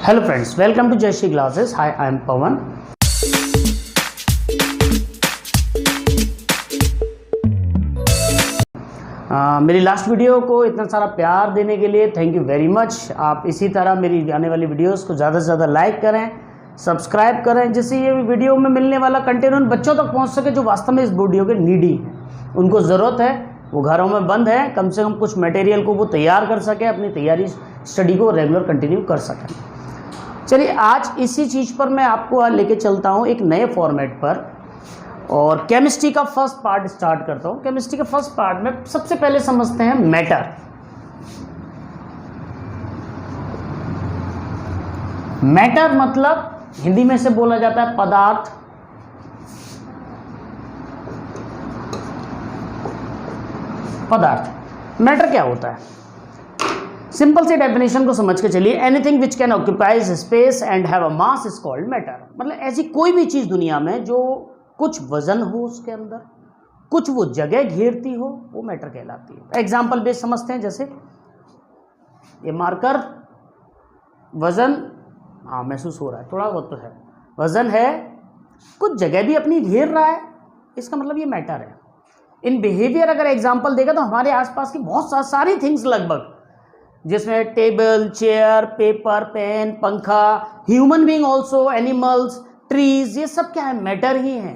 Hello friends, welcome to Jayshree glasses. Hi, I am Pawan. मेरी last video को इतना सारा प्यार देने के लिए थैंक यू वेरी मच। आप इसी तरह मेरी आने वाली वीडियोस को ज़्यादा से ज़्यादा लाइक करें, सब्सक्राइब करें, जिससे ये वीडियो में मिलने वाला कंटेंट उन बच्चों तक पहुंच सके जो वास्तव में इस वीडियो के नीडी हैं। उनको ज़रूरत है, वो घरों में बंद है, कम से कम कुछ मटेरियल को वो तैयार कर सके, अपनी तैयारी स्टडी को रेगुलर कंटिन्यू कर सकें। चलिए, आज इसी चीज़ पर मैं आपको लेके चलता हूँ एक नए फॉर्मेट पर, और केमिस्ट्री का फर्स्ट पार्ट स्टार्ट करता हूँ। केमिस्ट्री के फर्स्ट पार्ट में सबसे पहले समझते हैं मैटर। मैटर मतलब हिंदी में से बोला जाता है पदार्थ। पदार्थ मैटर क्या होता है? सिंपल सी डेफिनेशन को समझ के चलिए। Anything which can occupies space and have a mass is called matter. मतलब ऐसी कोई भी चीज़ दुनिया में जो कुछ वजन हो उसके अंदर, कुछ वो जगह घेरती हो, वो मैटर कहलाती है। एग्जाम्पल बेस समझते हैं। जैसे ये मार्कर, वजन महसूस हो रहा है, थोड़ा बहुत तो है, वजन है, कुछ जगह भी अपनी घेर रहा है, इसका मतलब ये मैटर है। इन बिहेवियर अगर एग्जाम्पल देगा तो हमारे आसपास की बहुत सारी थिंग्स लगभग, जिसमें टेबल, चेयर, पेपर, पेन, पंखा, human being also, animals, trees, ये सब क्या है? मैटर ही है।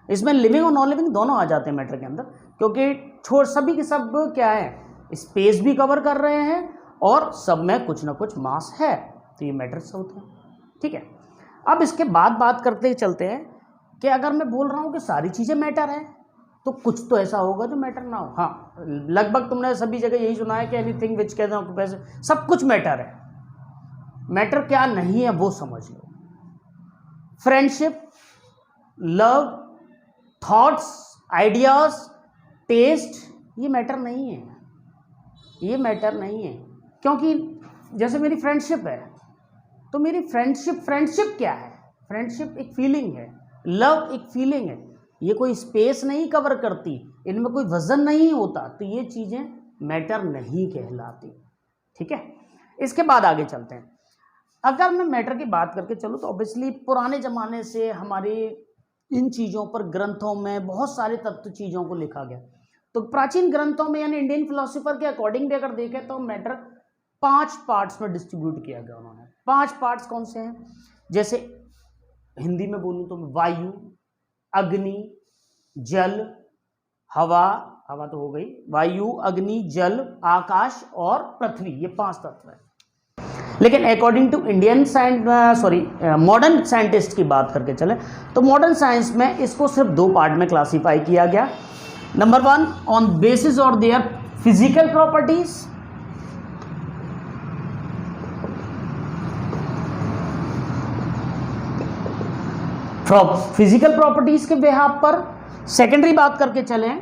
इसमें लिविंग और नॉन लिविंग दोनों आ जाते हैं मैटर के अंदर, क्योंकि सभी के सब क्या है, स्पेस भी कवर कर रहे हैं और सब में कुछ ना कुछ मास है, तो ये मैटर्स होते हैं। ठीक है, अब इसके बाद बात करते चलते हैं कि अगर मैं बोल रहा हूँ कि सारी चीज़ें मैटर है, तो कुछ तो ऐसा होगा जो मैटर ना हो। हाँ, लगभग तुमने सभी जगह यही सुना है कि एनीथिंग विच कैन ऑक्यूपाइज, सब कुछ मैटर है। मैटर क्या नहीं है वो समझ लो। Friendship, love, thoughts, ideas, test, ये मैटर नहीं है। ये मैटर नहीं है, क्योंकि जैसे मेरी फ्रेंडशिप है, तो मेरी फ्रेंडशिप क्या है? फ्रेंडशिप एक फीलिंग है, लव एक फीलिंग है। ये कोई स्पेस नहीं कवर करती, इनमें कोई वजन नहीं होता, तो ये चीज़ें मैटर नहीं कहलाती। ठीक है, इसके बाद आगे चलते हैं। अगर मैं मैटर की बात करके चलूँ तो ऑब्वियसली पुराने ज़माने से हमारे इन चीज़ों पर ग्रंथों में बहुत सारे तत्व चीज़ों को लिखा गया। तो प्राचीन ग्रंथों में यानी इंडियन फिलोसोफर के अकॉर्डिंग भी अगर देखें तो मैटर 5 पार्ट्स में डिस्ट्रीब्यूट किया गया उन्होंने। 5 पार्ट्स कौन से हैं? जैसे हिंदी में बोलूँ तो वायु, अग्नि, जल, हवा, हवा तो हो गई, वायु, अग्नि, जल, आकाश और पृथ्वी, ये 5 तत्व हैं। लेकिन अकॉर्डिंग टू मॉडर्न साइंटिस्ट की बात करके चले तो मॉडर्न साइंस में इसको सिर्फ 2 पार्ट में क्लासीफाई किया गया। Number 1, on basis of their physical properties, physical properties के बिहाफ पर। सेकेंडरी बात करके चलें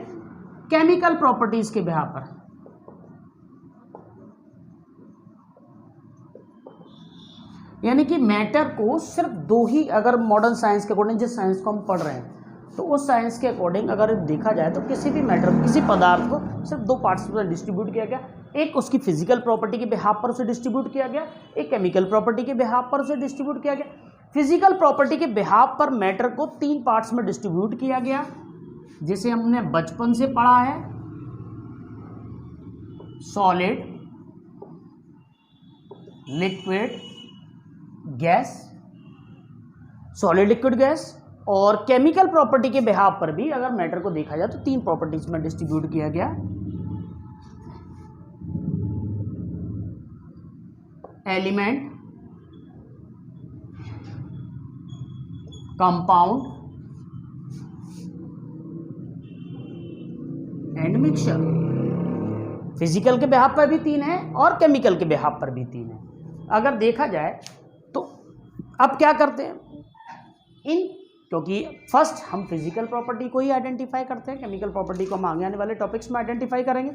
केमिकल प्रॉपर्टीज के बिहाफ पर। यानी कि मैटर को सिर्फ 2 ही, अगर मॉडर्न साइंस के अकॉर्डिंग, जिस साइंस को हम पढ़ रहे हैं, तो उस साइंस के अकॉर्डिंग अगर देखा जाए तो किसी भी मैटर, किसी पदार्थ को सिर्फ 2 पार्ट्स में डिस्ट्रीब्यूट किया गया। एक उसकी फिजिकल प्रॉपर्टी के बिहाफ पर उसे डिस्ट्रीब्यूट किया गया, एक केमिकल प्रॉपर्टी के बिहाफ पर उसे डिस्ट्रीब्यूट किया गया। फिजिकल प्रॉपर्टी के बिहाफ पर मैटर को 3 पार्ट्स में डिस्ट्रीब्यूट किया गया, जिसे हमने बचपन से पढ़ा है। Solid, liquid, gas, solid, liquid, gas. और केमिकल प्रॉपर्टी के बिहाफ पर भी अगर मैटर को देखा जाए तो 3 प्रॉपर्टीज में डिस्ट्रीब्यूट किया गया। Element, compound and mixture. Physical के बिहाफ पर भी 3 है और केमिकल के बिहाफ पर भी 3 है। अगर देखा जाए तो अब क्या करते हैं क्योंकि फर्स्ट हम फिजिकल प्रॉपर्टी को ही आइडेंटिफाई करते हैं, केमिकल प्रॉपर्टी को हम आगे आने वाले टॉपिक्स में आइडेंटिफाई करेंगे।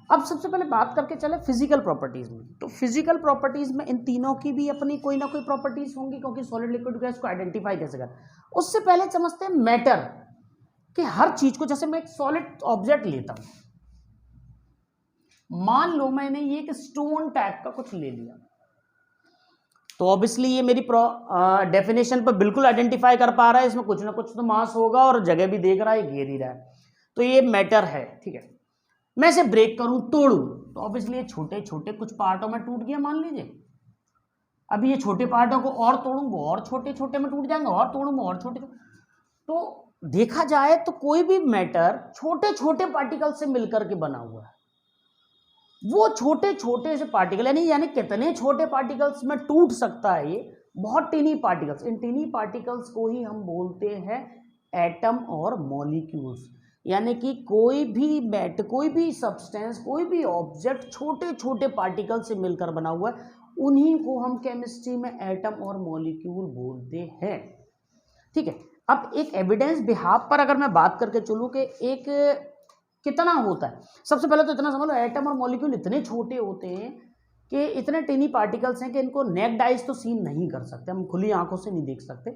अब सबसे पहले बात करके चले फिजिकल प्रॉपर्टीज में। तो फिजिकल प्रॉपर्टीज में इन तीनों की भी अपनी कोई ना कोई प्रॉपर्टीज होंगी, क्योंकि सॉलिड, लिक्विड, गैस को आइडेंटिफाई कैसे करें। उससे पहले समझते हैं मैटर, कि हर चीज को, जैसे मैं एक सॉलिड ऑब्जेक्ट लेता हूं, मान लो मैंने ये एक स्टोन टाइप का कुछ ले लिया, तो ऑब्वियसली ये मेरी डेफिनेशन पर बिल्कुल आइडेंटिफाई कर पा रहा है, इसमें कुछ ना कुछ तो मास होगा और जगह भी देख रहा है, घेर ही रहा है, तो ये मैटर है। ठीक है, मैं इसे ब्रेक करूं, तोड़ूं, तो ऑब्वियसली ये छोटे छोटे कुछ पार्टों में टूट गया मान लीजिए। अभी ये छोटे पार्टों को और तोड़ूं, वो और छोटे छोटे में टूट जाएंगे, और तोड़ूं वो और छोटे। तो देखा जाए तो कोई भी मैटर छोटे छोटे पार्टिकल से मिलकर के बना हुआ है। वो छोटे छोटे से पार्टिकल यानी कितने छोटे पार्टिकल्स में टूट सकता है ये, बहुत टीनी पार्टिकल्स। इन टीनी पार्टिकल्स को ही हम बोलते हैं एटम और मॉलिक्यूल्स। यानी कि कोई भी सब्सटेंस, कोई भी ऑब्जेक्ट छोटे छोटे पार्टिकल से मिलकर बना हुआ है, उन्हीं को हम केमिस्ट्री में एटम और मॉलिक्यूल बोलते हैं। ठीक है, अब एक एविडेंस बिहाफ पर अगर मैं बात करके चलूँ कि एक कितना होता है, सबसे पहले तो इतना समझ लो, एटम और मॉलिक्यूल इतने छोटे होते हैं कि इतने टीनी पार्टिकल्स हैं कि इनको नेक्ड आइज तो सीन नहीं कर सकते, हम खुली आंखों से नहीं देख सकते।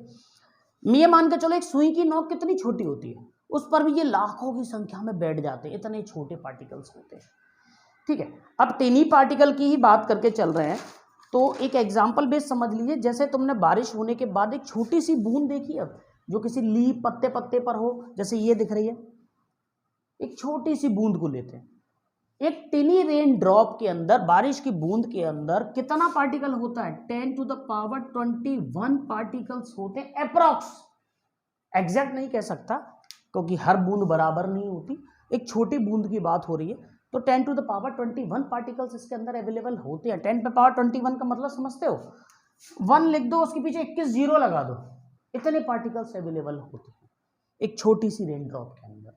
ये मान के चलो एक सुई की नोक कितनी छोटी होती है, उस पर भी ये लाखों की संख्या में बैठ जाते हैं, इतने छोटे पार्टिकल्स होते हैं। ठीक है, अब टीनी पार्टिकल की ही बात करके चल रहे हैं, तो एक एग्जाम्पल बेस समझ लीजिए। जैसे तुमने बारिश होने के बाद एक छोटी सी बूंद देखी, अब जो किसी लीफ पत्ते पत्ते पर हो, जैसे ये दिख रही है, एक छोटी सी बूंद को लेते हैं। एक टिनी रेन ड्रॉप के अंदर, बारिश की बूंद के अंदर कितना पार्टिकल होता है? 10⁻21 पार्टिकल्स होते हैं अप्रॉक्स। एग्जैक्ट नहीं कह सकता क्योंकि हर बूंद बराबर नहीं होती, एक छोटी बूंद की बात हो रही है, तो 10⁻21 पार्टिकल्स इसके अंदर अवेलेबल होते हैं। 10⁻21 का मतलब समझते हो? 1 लिख दो, उसके पीछे 21 जीरो लगा दो, इतने पार्टिकल्स अवेलेबल होते हैं एक छोटी सी रेन ड्रॉप के अंदर।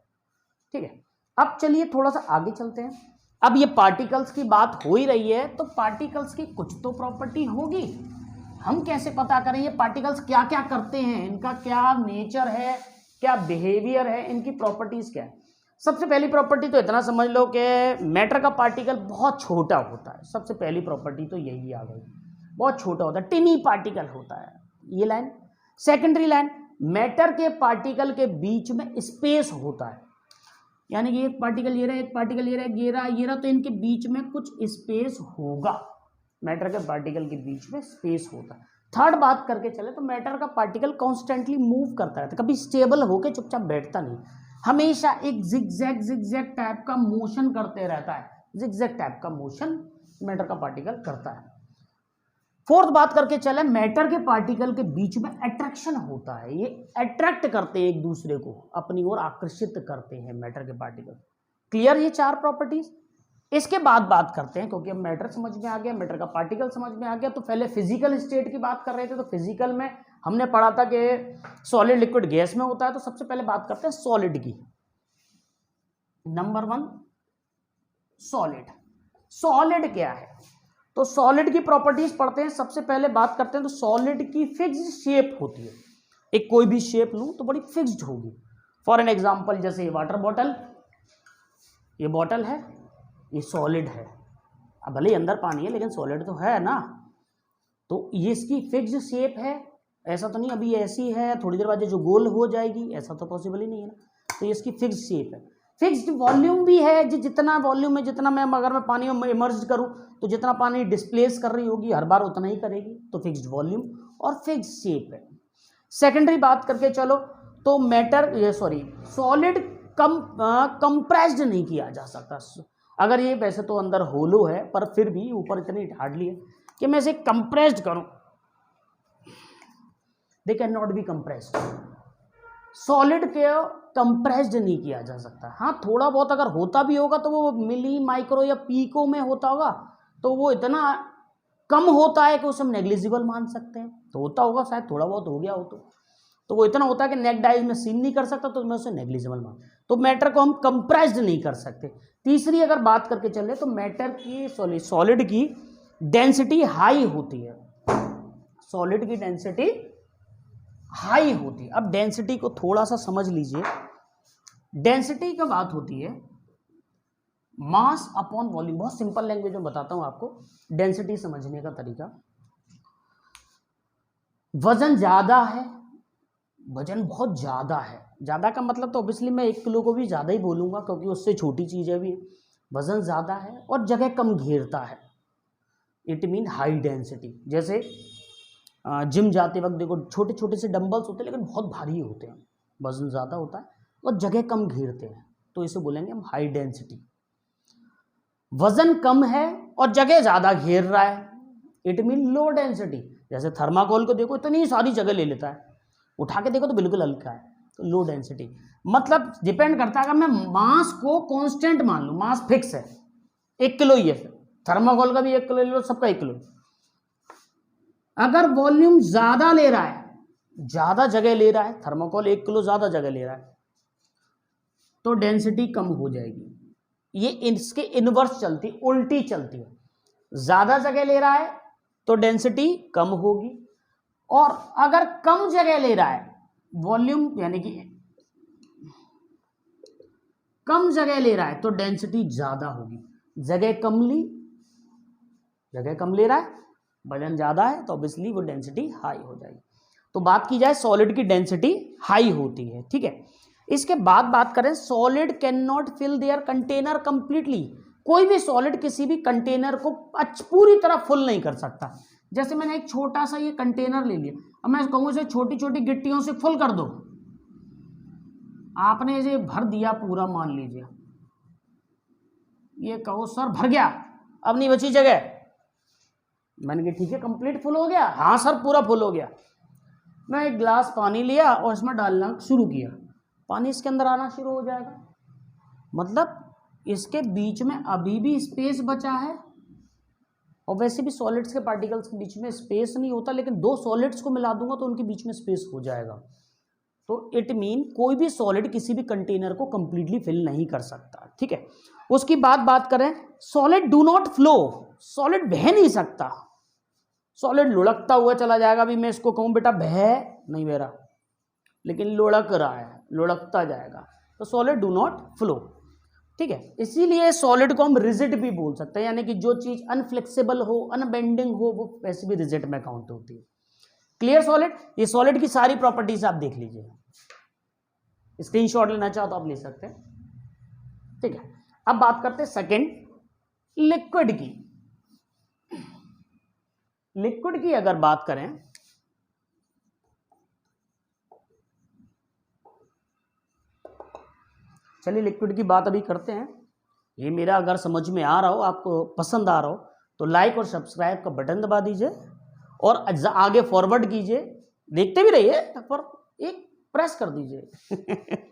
ठीक है, अब चलिए थोड़ा सा आगे चलते हैं। अब ये पार्टिकल्स की बात हो ही रही है, तो पार्टिकल्स की कुछ तो प्रॉपर्टी होगी। हम कैसे पता करें ये पार्टिकल्स क्या क्या करते हैं, इनका क्या नेचर है, क्या बिहेवियर है, इनकी प्रॉपर्टीज क्या है? सबसे पहली प्रॉपर्टी तो इतना समझ लो कि मैटर का पार्टिकल बहुत छोटा होता है। सबसे पहली प्रॉपर्टी तो यही आ गई, बहुत छोटा होता है, टिनी पार्टिकल होता है, ये लाइन। सेकेंडरी लाइन, मैटर के पार्टिकल के बीच में स्पेस होता है, यानी कि एक पार्टिकल ये रहा, एक पार्टिकल ये रहा, ये रहा, तो इनके बीच में कुछ स्पेस होगा। मैटर के पार्टिकल के बीच में स्पेस होता है। थर्ड बात करके चले तो मैटर का पार्टिकल कॉन्स्टेंटली मूव करता रहता है, कभी स्टेबल होकर चुपचाप बैठता नहीं, हमेशा एक जिगजैग टाइप का मोशन करते रहता है। जिगजैग टाइप का मोशन मैटर का पार्टिकल करता है। फोर्थ बात करके चले, मैटर के पार्टिकल के बीच में अट्रैक्शन होता है, ये अट्रैक्ट करते हैं एक दूसरे को, अपनी ओर आकर्षित करते हैं मैटर के पार्टिकल। क्लियर ये चार प्रॉपर्टीज। इसके बाद बात करते हैं, क्योंकि अब मैटर समझ में आ गया, मैटर का पार्टिकल समझ में आ गया, तो पहले फिजिकल स्टेट की बात कर रहे थे। तो फिजिकल में हमने पढ़ा था कि सॉलिड लिक्विड गैस में होता है, तो सबसे पहले बात करते हैं सॉलिड की। Number 1 solid. सॉलिड क्या है? तो सॉलिड की प्रॉपर्टीज पढ़ते हैं। सबसे पहले बात करते हैं तो सॉलिड की फिक्स्ड शेप होती है। एक कोई भी शेप लूं तो बड़ी फिक्स्ड होगी। फॉर एन एग्जांपल, जैसे ये वाटर बॉटल, ये बॉटल है, ये सॉलिड है। अब भले ही अंदर पानी है लेकिन सॉलिड तो है ना, तो ये इसकी फिक्स्ड शेप है। ऐसा तो नहीं अभी ऐसी है थोड़ी देर बाद जो गोल हो जाएगी, ऐसा तो पॉसिबल ही नहीं है ना। तो ये इसकी फिक्स्ड शेप है। फिक्स्ड वॉल्यूम भी है, जितना वॉल्यूम है, जितना मैं अगर मैं पानी में इमर्ज करूं तो जितना पानी डिस्प्लेस कर रही होगी हर बार उतना ही करेगी, तो फिक्स्ड वॉल्यूम और फिक्स्ड शेप है। सेकेंडरी बात करके चलो तो सॉलिड कंप्रेस्ड नहीं किया जा सकता। अगर ये वैसे तो अंदर होलो है पर फिर भी ऊपर इतनी हार्डली है कि मैं इसे कंप्रेस्ड करूं, they can not be compressed. Solid के कंप्रेस्ड नहीं किया जा सकता। हाँ, थोड़ा बहुत अगर होता भी होगा तो वो मिली, माइक्रो या पीको में होता होगा, तो वो इतना कम होता है कि उसे हम नेग्लिजिबल मान सकते हैं। तो होता होगा शायद, थोड़ा बहुत हो गया हो तो वो इतना होता है कि नेक्ड आइज में सीन नहीं कर सकता, तो मैं उसे नेग्लिजिबल मान। तो मैटर को हम कंप्रेस्ड नहीं कर सकते। तीसरी अगर बात करके चले तो मैटर की सॉलिड की डेंसिटी हाई होती है। सॉलिड की डेंसिटी हाई होती है। अब डेंसिटी को थोड़ा सा समझ लीजिए। डेंसिटी का बात होती है मास अपॉन वॉल्यूम। बहुत सिंपल लैंग्वेज में बताता हूं आपको डेंसिटी समझने का तरीका। वजन ज्यादा है, वजन बहुत ज्यादा है, ज्यादा का मतलब तो ऑब्वियसली मैं 1 किलो को भी ज्यादा ही बोलूंगा क्योंकि उससे छोटी चीज है भी। वजन ज्यादा है और जगह कम घेरता है, इट मीन हाई डेंसिटी। जैसे जिम जाते वक्त देखो छोटे छोटे से डंबल्स होते हैं लेकिन बहुत भारी होते हैं, वजन ज़्यादा होता है और जगह कम घेरते हैं, तो इसे बोलेंगे हम हाई डेंसिटी। वजन कम है और जगह ज़्यादा घेर रहा है, इट मीन लो डेंसिटी। जैसे थर्माकोल को देखो इतनी सारी जगह ले लेता है, उठा के देखो तो बिल्कुल हल्का है, तो लो डेंसिटी। मतलब डिपेंड करता है, अगर मैं मास को कांस्टेंट मान लूँ, मास फिक्स है 1 किलो ही है, थर्माकोल का भी 1 किलो ले लो, सबका 1 किलो। अगर वॉल्यूम ज़्यादा ले रहा है, ज़्यादा जगह ले रहा है, थर्माकोल 1 किलो ज़्यादा जगह ले रहा है, तो डेंसिटी कम हो जाएगी। ये इसके इनवर्स चलती, उल्टी चलती है। ज़्यादा जगह ले रहा है तो डेंसिटी कम होगी, और अगर कम जगह ले रहा है, वॉल्यूम यानी कि कम जगह ले रहा है तो डेंसिटी ज़्यादा होगी। जगह कम ले रहा है, वजन ज़्यादा है, तो ऑब्वियसली वो डेंसिटी हाई हो जाएगी। तो बात की जाए सॉलिड की डेंसिटी हाई होती है, ठीक है। इसके बाद बात करें, solid can not fill their container completely. कोई भी सॉलिड किसी भी कंटेनर को पूरी तरह फुल नहीं कर सकता। जैसे मैंने एक छोटा सा ये कंटेनर ले लिया, अब मैं कहूँ इसे छोटी छोटी गिट्टियों से फुल कर दो, आपने इसे भर दिया पूरा, मान लीजिए ये कहो सर भर गया, अब नहीं बची जगह, मैंने कहा ठीक है कंप्लीट फुल हो गया, हाँ सर पूरा फुल हो गया। मैं एक गिलास पानी लिया और इसमें डालना शुरू किया, पानी इसके अंदर आना शुरू हो जाएगा, मतलब इसके बीच में अभी भी स्पेस बचा है। और वैसे भी सॉलिड्स के पार्टिकल्स के बीच में स्पेस नहीं होता, लेकिन दो सॉलिड्स को मिला दूंगा तो उनके बीच में स्पेस हो जाएगा। तो इट मीन कोई भी सॉलिड किसी भी कंटेनर को कंप्लीटली फिल नहीं कर सकता, ठीक है। उसकी बात करें, solid do not flow, solid बह नहीं सकता, सॉलिड लुढ़कता हुआ चला जाएगा। अभी मैं इसको कहूँ बेटा बह, नहीं बह रहा, लेकिन लुढ़क रहा है, लुढ़कता जाएगा, तो सॉलिड डू नॉट फ्लो, ठीक है। इसीलिए सॉलिड को हम रिजिड भी बोल सकते हैं, यानी कि जो चीज अनफ्लेक्सिबल हो, अनबेंडिंग हो, वो वैसे भी रिजिड में काउंट होती है। क्लियर सॉलिड, ये सॉलिड की सारी प्रॉपर्टीज आप देख लीजिए, स्क्रीनशॉट लेना चाहो तो आप ले सकते हैं, ठीक है। अब बात करते हैं सेकंड, लिक्विड की। लिक्विड की अगर बात करें, चलिए लिक्विड की बात अभी करते हैं। ये मेरा अगर समझ में आ रहा हो, आपको पसंद आ रहा हो, तो लाइक और सब्सक्राइब का बटन दबा दीजिए और आगे फॉरवर्ड कीजिए, देखते भी रहिए पर एक प्रेस कर दीजिए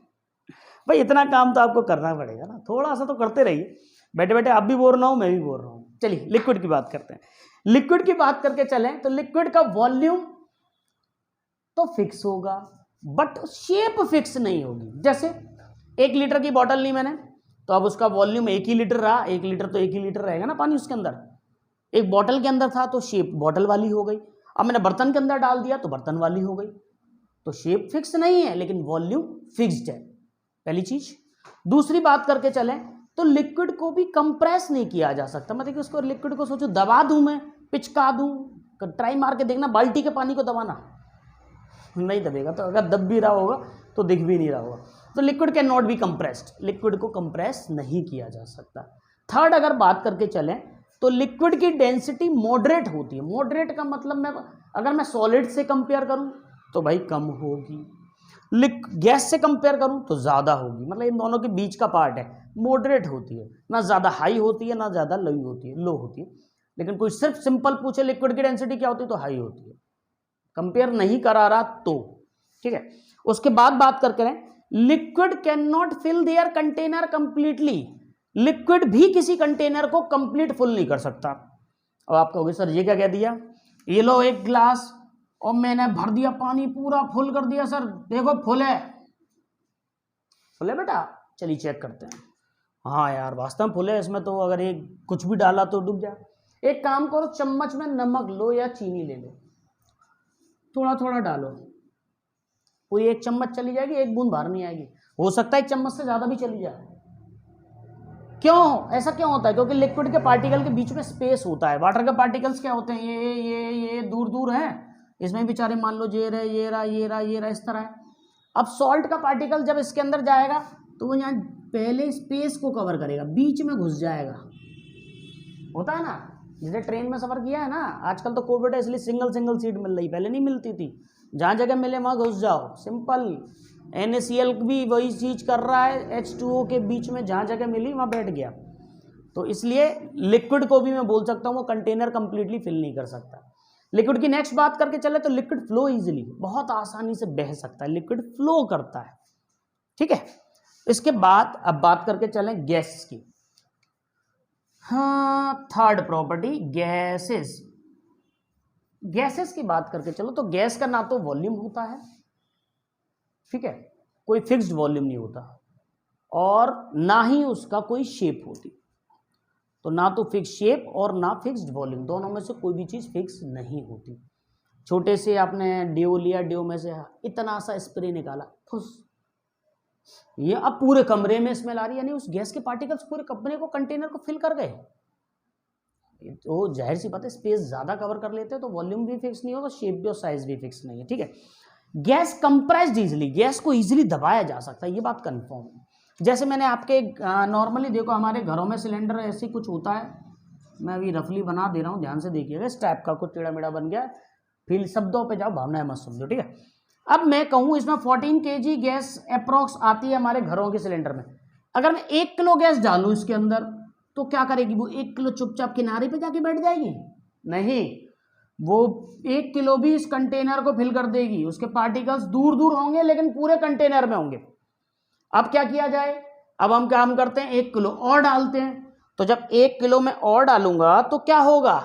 भाई इतना काम तो आपको करना पड़ेगा ना, थोड़ा सा तो करते रहिए, बैठे बैठे आप भी बोर ना हो, मैं भी बोर ना हूँ। चलिए लिक्विड की बात करते हैं। लिक्विड की बात करके चलें तो लिक्विड का वॉल्यूम तो फिक्स होगा, बट शेप फिक्स नहीं होगी। जैसे 1 लीटर की बॉटल ली मैंने, तो अब उसका वॉल्यूम 1 ही लीटर रहा, 1 लीटर तो 1 ही लीटर रहेगा ना पानी उसके अंदर। एक बॉटल के अंदर था तो शेप बॉटल वाली हो गई, अब मैंने बर्तन के अंदर डाल दिया तो बर्तन वाली हो गई। तो शेप फिक्स नहीं है लेकिन वॉल्यूम फिक्स्ड है, पहली चीज। दूसरी बात करके चलें तो लिक्विड को भी कंप्रेस नहीं किया जा सकता। मतलब कि उसको लिक्विड को सोचो दबा दूं, मैं पिचका दूं, ट्राई मार के देखना बाल्टी के पानी को दबाना, नहीं दबेगा, तो अगर दब भी रहा होगा तो दिख भी नहीं रहा होगा। तो liquid can not be compressed, liquid को कंप्रेस नहीं किया जा सकता। थर्ड अगर बात करके चलें तो लिक्विड की डेंसिटी मॉडरेट होती है। मॉडरेट का मतलब अगर मैं सॉलिड से कंपेयर करूं तो भाई कम होगी, गैस से कंपेयर करूं तो ज़्यादा होगी, मतलब इन दोनों के बीच का पार्ट है, मॉडरेट होती है, ना ज़्यादा हाई होती है ना ज़्यादा लो होती है। लेकिन कोई सिर्फ सिंपल पूछे लिक्विड की डेंसिटी क्या होती है तो हाई होती है, कंपेयर नहीं करा रहा तो, ठीक है। उसके बाद बात करके रहे, liquid can not fill their container completely, liquid भी किसी कंटेनर को कंप्लीट फुल नहीं कर सकता। अब आप कहोगे सर ये क्या कह दिया, ये लो एक ग्लास और मैंने भर दिया पानी पूरा फुल कर दिया, सर देखो फुल है बेटा, चलिए चेक करते हैं। हाँ यार वास्तव में फुल है, इसमें तो अगर एक कुछ भी डाला तो डूब जाए। एक काम करो, चम्मच में नमक लो या चीनी ले लो, थोड़ा थोड़ा डालो, पूरी 1 चम्मच चली जाएगी, 1 बूंद बाहर नहीं आएगी, हो सकता है 1 चम्मच से ज़्यादा भी चली जाए। क्यों ऐसा क्यों होता है? क्योंकि लिक्विड के पार्टिकल के बीच में स्पेस होता है। वाटर के पार्टिकल्स क्या होते हैं, ये दूर दूर हैं, इसमें बेचारे मान लो ये रहा इस तरह है। अब सॉल्ट का पार्टिकल जब इसके अंदर जाएगा तो वो यहाँ पहले स्पेस को कवर करेगा, बीच में घुस जाएगा, होता है ना, जैसे ट्रेन में सफ़र किया है ना, आजकल तो कोविड है इसलिए सिंगल सिंगल सीट मिल रही, पहले नहीं मिलती थी। जहाँ जगह मिले वहाँ घुस जाओ, सिंपल। NaCl भी वही चीज़ कर रहा है, H2O के बीच में जहाँ जगह मिली वहाँ बैठ गया। तो इसलिए लिक्विड को भी मैं बोल सकता हूँ वो कंटेनर कंप्लीटली फिल नहीं कर सकता। लिक्विड की नेक्स्ट बात करके चले तो लिक्विड फ्लो इजीली, बहुत आसानी से बह सकता है, लिक्विड फ्लो करता है, ठीक है। इसके बाद अब बात करके चलें गैस की। हाँ, थर्ड प्रॉपर्टी गैसेस। गैसेस की बात करके चलो तो गैस का ना तो वॉल्यूम होता है, ठीक है, कोई फिक्स्ड वॉल्यूम नहीं होता, और ना ही उसका कोई शेप होती। तो ना तो फिक्स शेप और ना फिक्स्ड वॉल्यूम, दोनों में से कोई भी चीज़ फिक्स नहीं होती। छोटे से आपने डिओ लिया, डिओ में से इतना सा स्प्रे निकाला, फुस, ये अब पूरे कमरे में स्मेल आ रही है, यानी उस गैस के पार्टिकल्स पूरे कमरे को, कंटेनर को फिल कर गए। तो जाहिर सी बात है, स्पेस ज़्यादा कवर कर लेते हैं तो वॉल्यूम भी फिक्स नहीं होगा, शेप भी और साइज भी फिक्स नहीं है, ठीक है। गैस कंप्रेस्ड इजिली, गैस को इजिली दबाया जा सकता है, ये बात कंफर्म है। जैसे मैंने आपके नॉर्मली देखो हमारे घरों में सिलेंडर ऐसे कुछ होता है, मैं अभी रफली बना दे रहा हूँ, ध्यान से देखिएगा, इस टाइप का कुछ टेढ़ा मेढ़ा बन गया, फिर शब्दों पे जाओ, भावनाएं मत समझो, ठीक है। अब मैं कहूँ इसमें 14 kg गैस अप्रोक्स आती है हमारे घरों के सिलेंडर में। अगर मैं 1 किलो गैस डालूँ इसके अंदर तो क्या करेगी वो? 1 किलो चुपचाप किनारे पे जाके बैठ जाएगी? नहीं, वो 1 किलो भी इस कंटेनर को फिल कर देगी। उसके पार्टिकल्स दूर दूर होंगे लेकिन पूरे कंटेनर में होंगे। अब क्या किया जाए? अब हम काम करते हैं 1 किलो और डालते हैं। तो जब 1 किलो में और डालूंगा तो क्या होगा?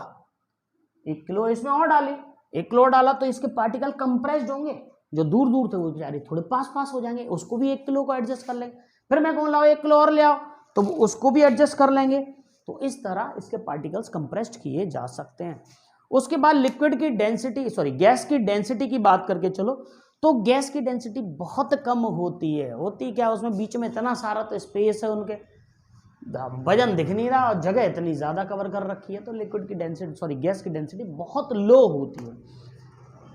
1 किलो इसमें और डाली, 1 किलो डाला तो इसके पार्टिकल कंप्रेस्ड होंगे, जो दूर दूर थे वो बेचारे थोड़े पास पास हो जाएंगे, उसको भी 1 किलो को एडजस्ट कर लेंगे। फिर मैं कहूँ लाओ 1 किलो और ले आओ तो उसको भी एडजस्ट कर लेंगे। तो इस तरह इसके पार्टिकल्स कंप्रेस्ड किए जा सकते हैं। उसके बाद लिक्विड की डेंसिटी, सॉरी गैस की डेंसिटी की बात करके चलो तो गैस की डेंसिटी बहुत कम होती है। होती क्या, उसमें बीच में इतना सारा तो स्पेस है, उनके वजन दिख नहीं रहा और जगह इतनी ज़्यादा कवर कर रखी है, तो लिक्विड की डेंसिटी, सॉरी गैस की डेंसिटी बहुत लो होती है।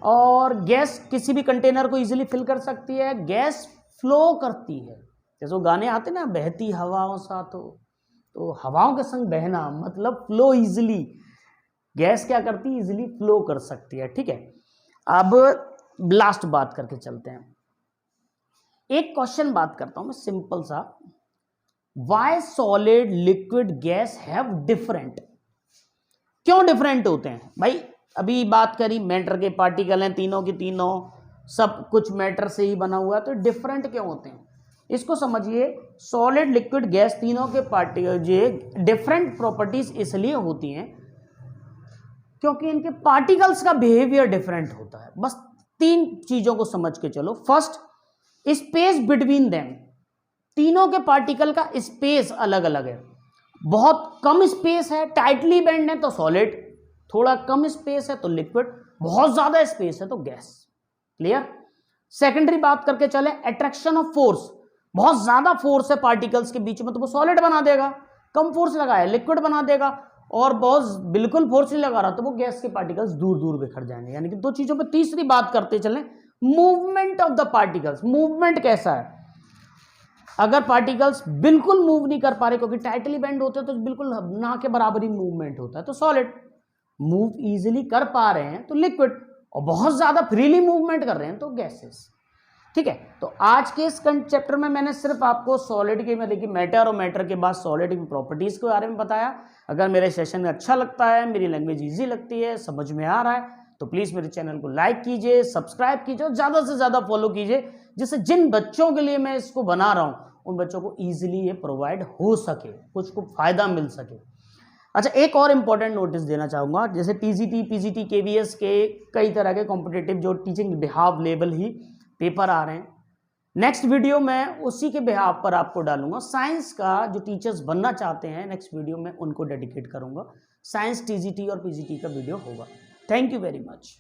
और गैस किसी भी कंटेनर को इजीली फिल कर सकती है, गैस फ्लो करती है। जैसे वो गाने आते ना, बहती हवाओं सा, तो हवाओं के संग बहना मतलब फ्लो इजीली। गैस क्या करती है? इजीली फ्लो कर सकती है, ठीक है। अब लास्ट बात करके चलते हैं। एक क्वेश्चन बात करता हूं मैं सिंपल सा, why solid liquid gas have different, क्यों डिफरेंट होते हैं भाई? अभी बात करी मैटर के पार्टिकल हैं, तीनों के तीनों सब कुछ मैटर से ही बना हुआ है, तो डिफरेंट क्यों होते हैं? इसको समझिए, सॉलिड लिक्विड गैस तीनों के पार्टिकल जो डिफरेंट प्रॉपर्टीज इसलिए होती हैं क्योंकि इनके पार्टिकल्स का बिहेवियर डिफरेंट होता है। बस 3 चीजों को समझ के चलो। फर्स्ट, स्पेस बिटवीन देम, तीनों के पार्टिकल का स्पेस अलग अलग है। बहुत कम स्पेस है, टाइटली बैंड है तो सॉलिड, थोड़ा कम स्पेस है तो लिक्विड, बहुत ज्यादा स्पेस है तो गैस। क्लियर? सेकेंडरी बात करके चले, अट्रैक्शन ऑफ फोर्स, बहुत ज्यादा फोर्स है पार्टिकल्स के बीच में तो वो सॉलिड बना देगा, कम फोर्स लगाया लिक्विड बना देगा, और बहुत बिल्कुल फोर्स नहीं लगा रहा तो वो गैस के पार्टिकल्स दूर दूर बिखर जाएंगे। यानी कि 2 चीजों पे तीसरी बात करते चलें, movement of the particles. Movement कैसा है? अगर पार्टिकल्स बिल्कुल मूव नहीं कर पा रहे क्योंकि टाइटली बैंड होते हैं तो बिल्कुल ना के बराबर ही मूवमेंट होता है तो सॉलिड। मूव इजीली कर पा रहे हैं तो लिक्विड, और बहुत ज्यादा फ्रीली मूवमेंट कर रहे हैं तो गैसेस। ठीक है, तो आज के इस चैप्टर में मैंने सिर्फ आपको सॉलिड के, मतलब कि मैटर और मैटर के बाद सॉलिड की प्रॉपर्टीज के बारे में बताया। अगर मेरे सेशन में अच्छा लगता है, मेरी लैंग्वेज इजी लगती है, समझ में आ रहा है, तो प्लीज़ मेरे चैनल को लाइक कीजिए, सब्सक्राइब कीजिए और ज़्यादा से ज़्यादा फॉलो कीजिए, जिससे जिन बच्चों के लिए मैं इसको बना रहा हूँ उन बच्चों को ईजिली ये प्रोवाइड हो सके, कुछ को फ़ायदा मिल सके। अच्छा, एक और इम्पॉर्टेंट नोटिस देना चाहूँगा, जैसे टीजीटी, पीजीटी, केवीएस के कई तरह के कॉम्पिटिटिव जो टीचिंग बिहाव लेवल ही पेपर आ रहे हैं, नेक्स्ट वीडियो में उसी के बिहाव पर आपको डालूंगा। साइंस का जो टीचर्स बनना चाहते हैं, नेक्स्ट वीडियो में उनको डेडिकेट करूंगा। साइंस टीजीटी और पीजीटी का वीडियो होगा। Thank you very much.